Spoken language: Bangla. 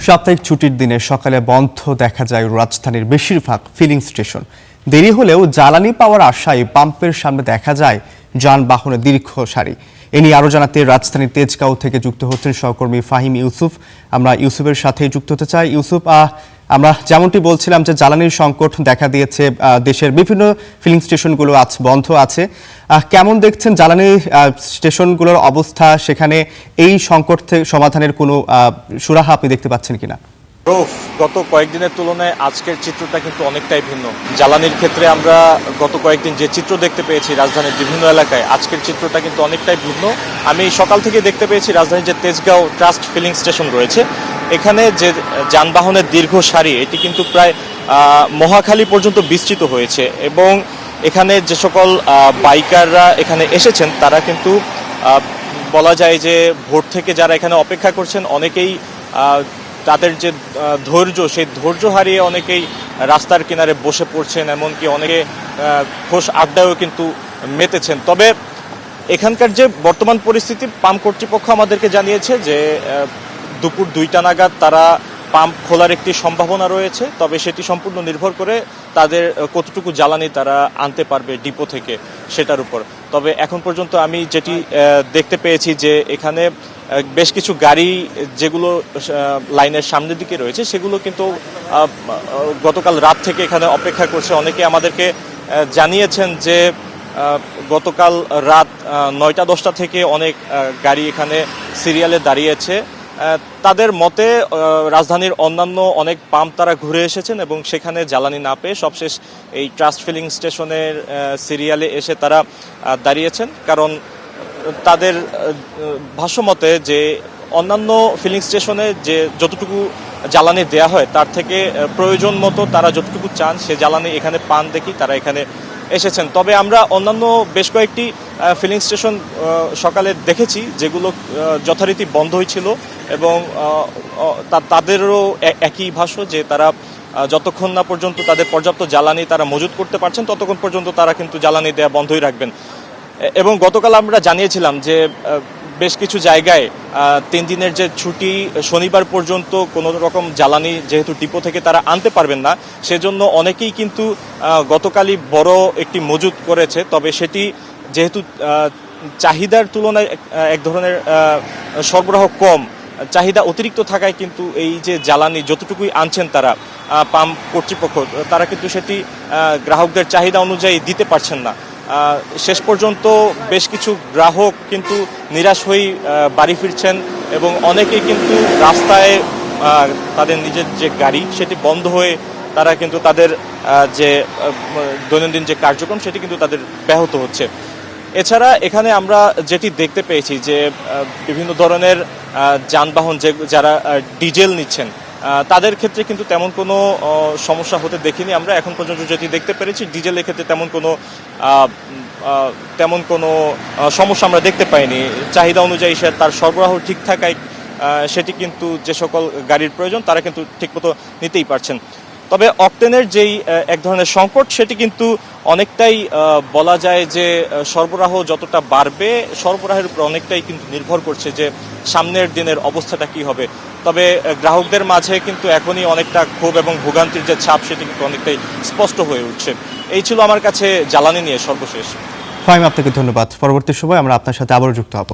সাপ্তাহিক ছুটির দিনে সকালে বন্ধ দেখা যায় রাজধানীর বেশিরভাগ ফিলিং স্টেশন। দেরি হলেও জ্বালানি পাওয়ার আশায় পাম্পের সামনে দেখা যায় যানবাহনের দীর্ঘ সারি। এ নিয়ে আরও জানাতে রাজধানীর তেজগাঁও থেকে যুক্ত হচ্ছেন সহকর্মী ফাহিম ইউসুফ। আমরা ইউসুফের সাথেই যুক্ত হতে চাই। ইউসুফ, আমরা যেমনটি বলছিলাম যে জ্বালানির সংকট দেখা দিয়েছে, দেশের বিভিন্ন ফিলিং স্টেশনগুলো আজ বন্ধ আছে। কেমন দেখছেন জ্বালানি স্টেশনগুলোর অবস্থা? সেখানে এই সংকট থেকে সমাধানের কোনো সুরাহা আপনি দেখতে পাচ্ছেন কিনা? গত কয়েকদিনের তুলনায় আজকের চিত্রটা কিন্তু অনেকটাই ভিন্ন। জ্বালানির ক্ষেত্রে আমরা গত কয়েকদিন যে চিত্র দেখতে পেয়েছি রাজধানীর বিভিন্ন এলাকায়, আজকের চিত্রটা কিন্তু অনেকটাই ভিন্ন। আমি সকাল থেকে দেখতে পেয়েছি রাজধানীর যে তেজগাঁও ট্রাস্ট ফিলিং স্টেশন রয়েছে, এখানে যে যানবাহনের দীর্ঘ সারি, এটি কিন্তু প্রায় মহাখালী পর্যন্ত বিস্তৃত হয়েছে এবং এখানে যে সকল বাইকাররা এখানে এসেছেন তারা কিন্তু বলা যায় যে ভোর থেকে যারা এখানে অপেক্ষা করছেন অনেকেই তাদের যে ধৈর্য, সেই ধৈর্য হারিয়ে অনেকেই রাস্তার কিনারে বসে পড়ছেন, এমনকি অনেকে খোশ আড্ডায়ও কিন্তু মেতেছেন। তবে এখানকার যে বর্তমান পরিস্থিতি, পাম্প কর্তৃপক্ষ আমাদেরকে জানিয়েছে যে দুপুর 2টা নাগাদ তারা পাম্প খোলার একটি সম্ভাবনা রয়েছে, তবে সেটি সম্পূর্ণ নির্ভর করে তাদের কতটুকু জ্বালানি তারা আনতে পারবে ডিপো থেকে সেটার উপর। তবে এখন পর্যন্ত আমি যেটি দেখতে পেয়েছি যে এখানে বেশ কিছু গাড়ি যেগুলো লাইনের সামনের দিকে রয়েছে সেগুলো কিন্তু গতকাল রাত থেকে এখানে অপেক্ষা করছে। অনেকে আমাদেরকে জানিয়েছেন যে গতকাল রাত 9টা-10টা থেকে অনেক গাড়ি এখানে সিরিয়ালে দাঁড়িয়েছে। তাদের মতে রাজধানীর অন্যান্য অনেক পাম্প তারা ঘুরে এসেছেন এবং সেখানে জ্বালানি না পেয়ে সবশেষ এই ট্রাস্ট ফিলিং স্টেশনের সিরিয়ালে এসে তারা দাঁড়িয়েছেন। কারণ তাদের ভাষ্যমতে যে অন্যান্য ফিলিং স্টেশনে যে যতটুকু জ্বালানি দেয়া হয় তার থেকে প্রয়োজন মতো তারা যতটুকু চান সে জ্বালানি এখানে পান দেখি তারা এখানে এসেছেন। তবে আমরা অন্যান্য বেশ কয়েকটি ফিলিং স্টেশন সকালে দেখেছি যেগুলো যথারীতি বন্ধ হয়েছিল এবং তাদেরও একই ভাষ্য যে তারা যতক্ষণ না পর্যন্ত তাদের পর্যাপ্ত জ্বালানি তারা মজুত করতে পারছেন ততক্ষণ পর্যন্ত তারা কিন্তু জ্বালানি দেয়া বন্ধই রাখবেন। এবং গতকাল আমরা জানিয়েছিলাম যে বেশ কিছু জায়গায় 3 দিনের যে ছুটি, শনিবার পর্যন্ত কোনো রকম জ্বালানি যেহেতু ডিপো থেকে তারা আনতে পারবেন না, সেজন্য অনেকেই কিন্তু গতকালই বড় একটি মজুত করেছে। তবে সেটি যেহেতু চাহিদার তুলনায় এক ধরনের সরবরাহ কম, চাহিদা অতিরিক্ত থাকায় কিন্তু এই যে জ্বালানি যতটুকুই আনছেন তারা পাম্প কর্তৃপক্ষ, তারা কিন্তু সেটি গ্রাহকদের চাহিদা অনুযায়ী দিতে পারছেন না। শেষ পর্যন্ত বেশ কিছু গ্রাহক কিন্তু নিরাশ হয়ে বাড়ি ফিরছেন এবং অনেকেই কিন্তু রাস্তায় তাদের নিজের যে গাড়ি সেটি বন্ধ হয়ে তারা কিন্তু তাদের যে দৈনন্দিন যে কার্যক্রম সেটি কিন্তু তাদের ব্যাহত হচ্ছে। এছাড়া এখানে আমরা যেটি দেখতে পেয়েছি যে বিভিন্ন ধরনের যানবাহন যারা ডিজেল নিচ্ছেন তাদের ক্ষেত্রে কিন্তু তেমন কোনো সমস্যা হতে দেখিনি আমরা এখন পর্যন্ত। যেটি দেখতে পেরেছি ডিজেলের ক্ষেত্রে তেমন কোনো সমস্যা আমরা দেখতে পাইনি। চাহিদা অনুযায়ী সে তার সরবরাহ ঠিক থাকায় সেটি কিন্তু যে সকল গাড়ির প্রয়োজন তারা কিন্তু ঠিকমতো নিতেই পারছেন। তবে অকটেনের যেই এক ধরনের সংকট সেটি কিন্তু অনেকটাই বলা যায় যে সরবরাহ যতটা বাড়বে সরবরাহের উপর অনেকটাই কিন্তু নির্ভর করছে যে সামনের দিনের অবস্থাটা কি হবে। তবে গ্রাহকদের মাঝে কিন্তু এখনই অনেকটা ক্ষোভ এবং ভোগান্তির যে ছাপ সেটি কিন্তু অনেকটাই স্পষ্ট হয়ে উঠছে। এই ছিল আমার কাছে জ্বালানি নিয়ে সর্বশেষ। ফাহিম, আপনাকে ধন্যবাদ। পরবর্তী সময় আমরা আপনার সাথে আবারও যুক্ত হব।